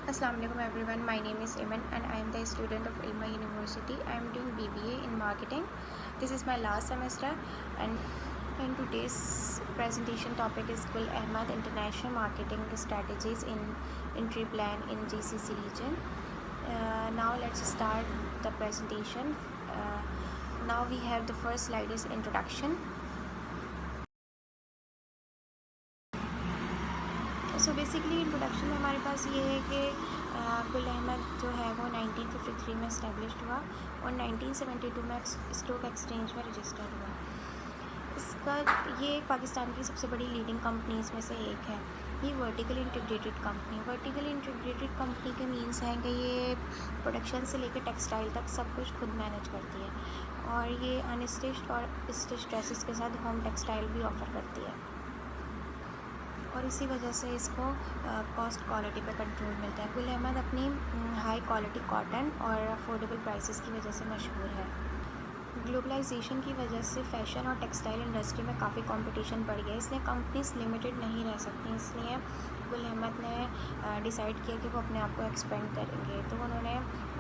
Assalamu alaikum everyone. My name is Iman and I am the student of Ilma University. I am doing BBA in marketing. This is my last semester and today's presentation topic is Gul Ahmad International Marketing Strategies in Entry Plan in GCC region. Now let's start the presentation. Now we have the first slide is introduction. So basically introduction में हमारे पास ये है कि गुल अहमद जो है वो 1953 में established हुआ और 1972 में स्टॉक एक्सचेंज में रजिस्टर्ड हुआ। इसका ये पाकिस्तान की सबसे बड़ी लीडिंग कंपनीज़ में से एक है। ये वर्टिकली इंटीग्रेटेड कंपनी के मीन्स हैं कि ये प्रोडक्शन से लेकर टेक्सटाइल तक सब कुछ खुद मैनेज करती है और ये अनस्टिच्ड और स्टिच ड्रेसेस के साथ होम टेक्सटाइल भी ऑफ़र करती है और इसी वजह से इसको कॉस्ट क्वालिटी पे कंट्रोल मिलता है। गुल अहमद अपनी हाई क्वालिटी कॉटन और अफोर्डेबल प्राइसेस की वजह से मशहूर है। ग्लोबलाइजेशन की वजह से फ़ैशन और टेक्सटाइल इंडस्ट्री में काफ़ी कंपटीशन बढ़ गया, इसलिए कंपनीज लिमिटेड नहीं रह सकती। इसलिए गुल अहमद ने डिसाइड किया कि वो अपने आप को एक्सपेंड करेंगे, तो उन्होंने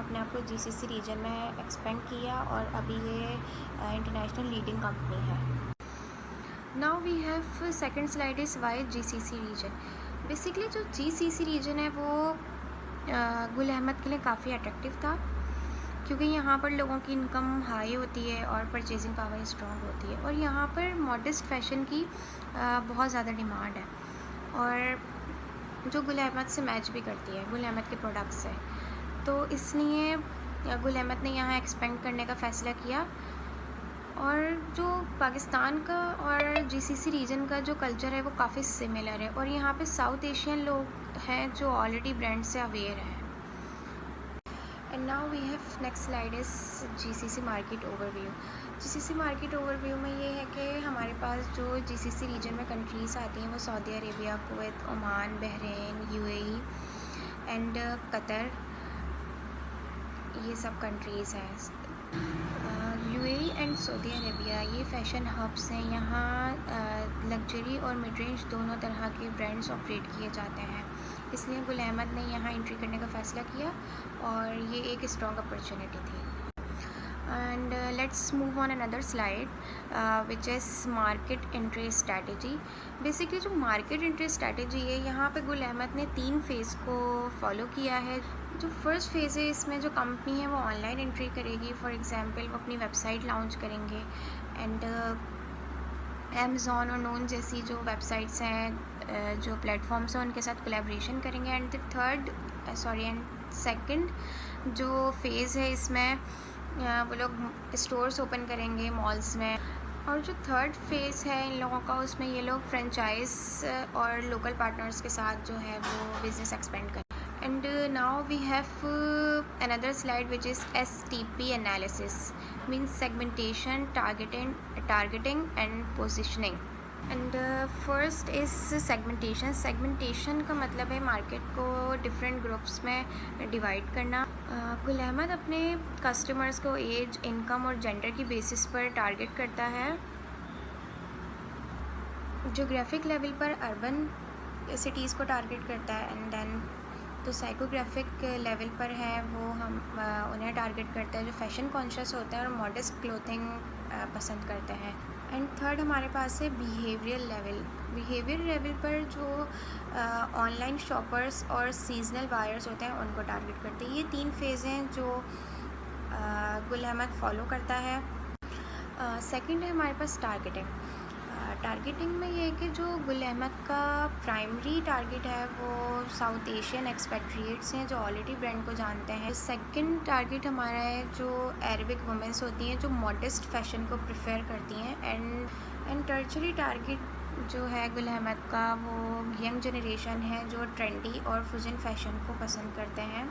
अपने आप को GCC रीजन में एक्सपेंड किया और अभी ये इंटरनेशनल लीडिंग कंपनी है। Now we have second slide is why GCC region. Basically जो GCC रीजन है वो गुल अहमद के लिए काफ़ी अट्रैक्टिव था क्योंकि यहाँ पर लोगों की इनकम हाई होती है और परचेजिंग पावर स्ट्रॉन्ग होती है और यहाँ पर मॉडेस्ट फैशन की बहुत ज़्यादा डिमांड है और जो गुल अहमद से मैच भी करती है, गुल अहमद के प्रोडक्ट्स से। तो इसलिए गुल अहमद ने यहाँ एक्सपेंड करने का फ़ैसला किया और जो पाकिस्तान का और GCC रीजन का जो कल्चर है वो काफ़ी सिमिलर है और यहाँ पे साउथ एशियन लोग हैं जो ऑलरेडी ब्रांड से अवेयर हैं। And now we have next slide is GCC market overview. GCC market overview में ये है कि हमारे पास जो GCC रीजन में कंट्रीज़ आती हैं वो Saudi Arabia, Kuwait, Oman, Bahrain, UAE and Qatar, ये सब कंट्रीज़ हैं। UAE एंड सऊदी अरेबिया ये फ़ैशन हब्स हैं। यहाँ लग्जरी और मिड रेंज दोनों तरह के ब्रांड्स ऑपरेट किए जाते हैं, इसलिए गुल अहमद ने यहाँ एंट्री करने का फ़ैसला किया और ये एक स्ट्रॉन्ग अपॉर्चुनिटी थी। And let's move on another slide which is market entry strategy. Basically जो मार्केट एंट्री स्ट्रैटेजी है, यहाँ पे गुल अहमद ने 3 फेज़ को फॉलो किया है। जो फर्स्ट फेज़ है इसमें जो कंपनी है वो ऑनलाइन एंट्री करेगी। फॉर एग्जांपल वो अपनी वेबसाइट लॉन्च करेंगे एंड अमेज़ॉन और नोन जैसी जो वेबसाइट्स हैं, जो प्लेटफॉर्म्स हैं, उनके साथ कोलैबोरेशन करेंगे। एंड सेकंड जो फेज़ है इसमें वो लोग स्टोर्स ओपन करेंगे मॉल्स में। और जो थर्ड फेज़ है इन लोगों का, उसमें ये लोग फ्रेंचाइज और लोकल पार्टनर्स के साथ जो है वो बिज़नेस एक्सपेंड करें। And now we have another slide which is STP analysis, means segmentation, targeting and positioning. And first is segmentation का मतलब है मार्केट को डिफरेंट ग्रुप्स में डिवाइड करना। गुल अहमद अपने कस्टमर्स को एज, इनकम और जेंडर की बेसिस पर टारगेट करता है। जोग्राफिक लेवल पर अर्बन सिटीज़ को टारगेट करता है एंड देन तो साइकोग्राफिक लेवल पर है वो हम उन्हें टारगेट करते हैं जो फैशन कॉन्शियस होते हैं और मॉडेस्ट क्लोथिंग पसंद करते हैं। एंड थर्ड हमारे पास है बिहेवियर लेवल पर जो ऑनलाइन शॉपर्स और सीजनल बायर्स होते हैं उनको टारगेट करते हैं। ये 3 फेज़ हैं जो गुल अहमद फॉलो करता है। सेकंड है हमारे पास टारगेटिंग में ये है कि जो गुल अहमद का प्राइमरी टारगेट है वो साउथ एशियन एक्सपेट्रिएट्स हैं जो ऑलरेडी ब्रांड को जानते हैं। सेकंड टारगेट हमारा है जो अरबिक वुमेंस होती हैं जो मॉडेस्ट फैशन को प्रेफर करती हैं। एंड टर्चरी टारगेट जो है गुल अहमद का वो यंग जनरेशन है जो ट्रेंडी और फ्यूजन फैशन को पसंद करते हैं।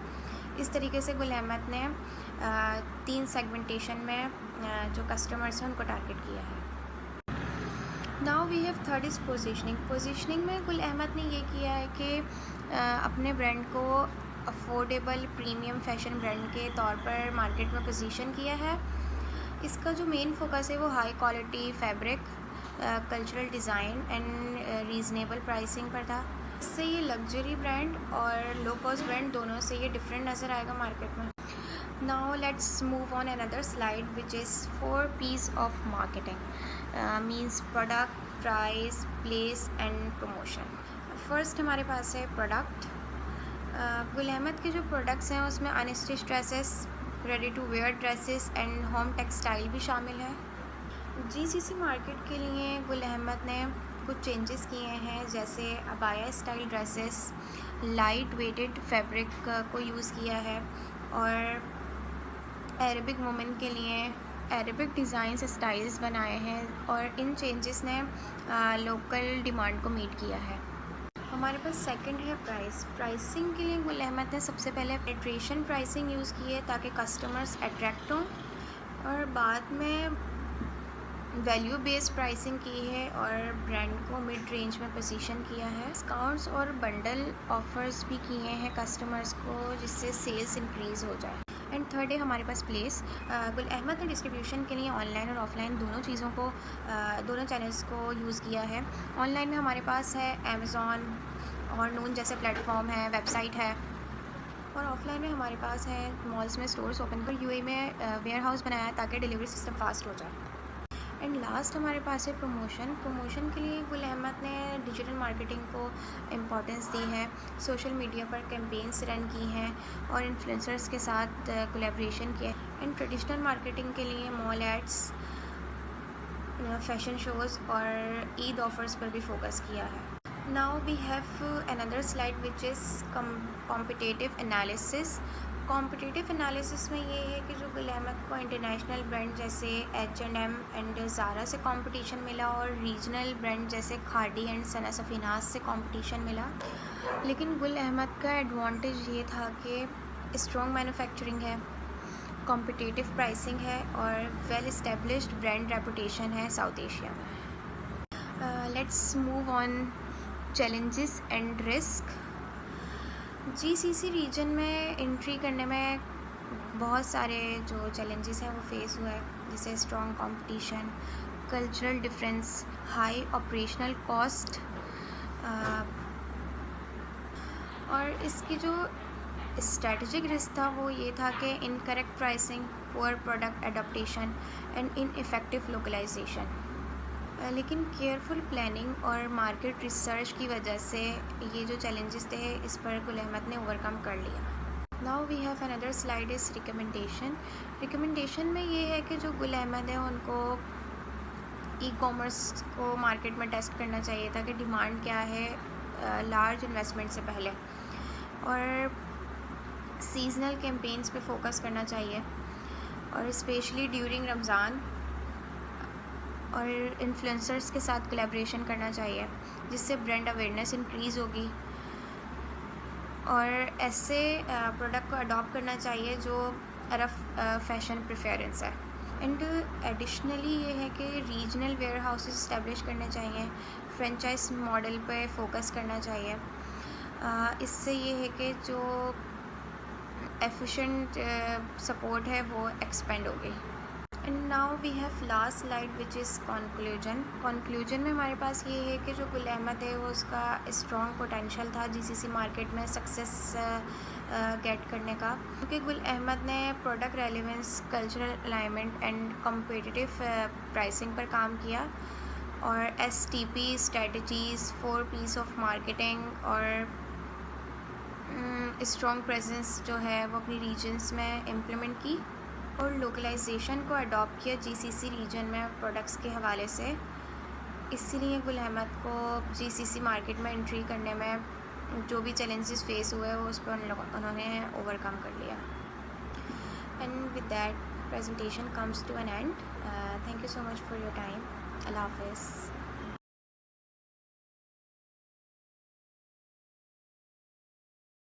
इस तरीके से गुल अहमद ने 3 सेगमेंटेशन में जो कस्टमर्स हैं उनको टारगेट किया है। Now we have third is positioning में गुल अहमद ने ये किया है कि अपने ब्रांड को अफोर्डेबल प्रीमियम फैशन ब्रांड के तौर पर मार्केट में पोजीशन किया है। इसका जो मेन फोकस है वो high quality fabric, cultural design and reasonable pricing पर था। इससे ये लग्जरी ब्रांड और लो कॉस्ट ब्रांड दोनों से ये डिफरेंट नज़र आएगा मार्केट में। Now let's move on another slide, which is 4 P's of marketing, means product, price, place and promotion. First हमारे पास है प्रोडक्ट। गुल अहमद के जो प्रोडक्ट्स हैं उसमें unstitch dresses, ready to wear dresses and home textile भी शामिल है। जीसीसी मार्केट के लिए गुल अहमद ने कुछ चेंजेस किए हैं, जैसे अबाया style dresses, light weighted fabric को यूज़ किया है, और अरेबिक वुमेन के लिए अरेबिक डिज़ाइंस स्टाइल्स बनाए हैं, और इन चेंजेस ने लोकल डिमांड को मीट किया है। हमारे पास सेकंड है प्राइसिंग के लिए गुल अहमद ने सबसे पहले पेट्रेशन प्राइसिंग यूज़ की है ताकि कस्टमर्स अट्रैक्ट हों, और बाद में वैल्यू बेस्ड प्राइसिंग की है और ब्रांड को मिड रेंज में पोजीशन किया है। डिस्काउंट्स और बंडल ऑफर्स भी किए हैं कस्टमर्स को, जिससे सेल्स इंक्रीज़ हो जाए। एंड थर्ड है हमारे पास प्लेस। गुल अहमद ने डिस्ट्रीब्यूशन के लिए ऑनलाइन और ऑफलाइन दोनों चीज़ों को दोनों चैनल्स को यूज़ किया है। ऑनलाइन में हमारे पास है अमेज़ॉन और नून जैसे प्लेटफॉर्म है, वेबसाइट है, और ऑफलाइन में हमारे पास है मॉल्स में स्टोर्स ओपन कर यूएई में वेयर हाउस बनाया है ताकि डिलीवरी सिस्टम फास्ट हो जाए। एंड लास्ट हमारे पास है प्रमोशन के लिए गुल अहमद ने डिजिटल मार्केटिंग को इम्पोर्टेंस दी है, सोशल मीडिया पर कैंपेन्स रन की हैं और इन्फ्लुएंसर्स के साथ कोलैबोरेशन किया है। एंड ट्रेडिशनल मार्केटिंग के लिए मॉल एड्स, फैशन शोज़ और ईद ऑफर्स पर भी फोकस किया है। Now we have another slide which is competitive analysis. Competitive analysis में ये है कि जो गुल अहमद को इंटरनेशनल ब्रांड जैसे H&M एंड ज़ारा से कंपटीशन मिला, और रीजनल ब्रांड जैसे खादी एंड सना सफ़ीनास से कंपटीशन मिला, लेकिन गुल अहमद का एडवांटेज ये था कि स्ट्रॉन्ग मैन्युफैक्चरिंग है, कॉम्पिटिटिव प्राइसिंग है और वेल इस्टेब्लिश्ड ब्रांड रेपुटेशन है साउथ एशिया में। Let's move on challenges and risk. GCC region में एंट्री करने में बहुत सारे जो चैलेंजेस हैं वो फेस हुआ है, जैसे strong competition, cultural difference, high operational cost, और इसकी जो स्ट्रेटजिक रिस्क था वो ये था कि incorrect pricing, poor product adaptation and ineffective localisation. लेकिन केयरफुल प्लानिंग और मार्केट रिसर्च की वजह से ये जो चैलेंजेस थे इस पर गुल अहमद ने ओवरकम कर लिया। Now we have another slide is recommendation में ये है कि जो गुल अहमद है उनको ई कॉमर्स को मार्केट में टेस्ट करना चाहिए था कि डिमांड क्या है लार्ज इन्वेस्टमेंट से पहले, और सीजनल कैंपेन्स पे फोकस करना चाहिए, और स्पेशली ड्यूरिंग रमज़ान, और इन्फ्लुएंसर्स के साथ कोलैबोरेशन करना चाहिए जिससे ब्रांड अवेयरनेस इंक्रीज़ होगी, और ऐसे प्रोडक्ट को अडॉप्ट करना चाहिए जो रफ फैशन प्रेफरेंस है। एंड एडिशनली ये है कि रीजनल वेयर हाउसेस इस्टेब्लिश करने चाहिए, फ्रेंचाइज मॉडल पे फोकस करना चाहिए। इससे ये है कि जो एफिशिएंट सपोर्ट है वो एक्सपेंड होगी। And now we have last slide which is conclusion में हमारे पास ये है कि जो गुल अहमद है वो उसका स्ट्रॉन्ग पोटेंशियल था जीसीसी मार्केट में सक्सेस गेट करने का, क्योंकि गुल अहमद ने product relevance, cultural alignment and competitive pricing पर काम किया, और STP strategies, 4 P's of marketing और स्ट्रॉन्ग प्रेजेंस जो है वो अपनी रीजन्स में इम्प्लीमेंट की, और लोकलाइजेशन को अडॉप्ट किया जीसीसी रीजन में प्रोडक्ट्स के हवाले से। इसीलिए गुल अहमद को जीसीसी मार्केट में एंट्री करने में जो भी चैलेंजेस फेस हुए वो उस पर उन्होंने ओवरकम कर लिया। And with that presentation comes to an end. Thank you so much for your time. अल्लाह हाफ़िज़।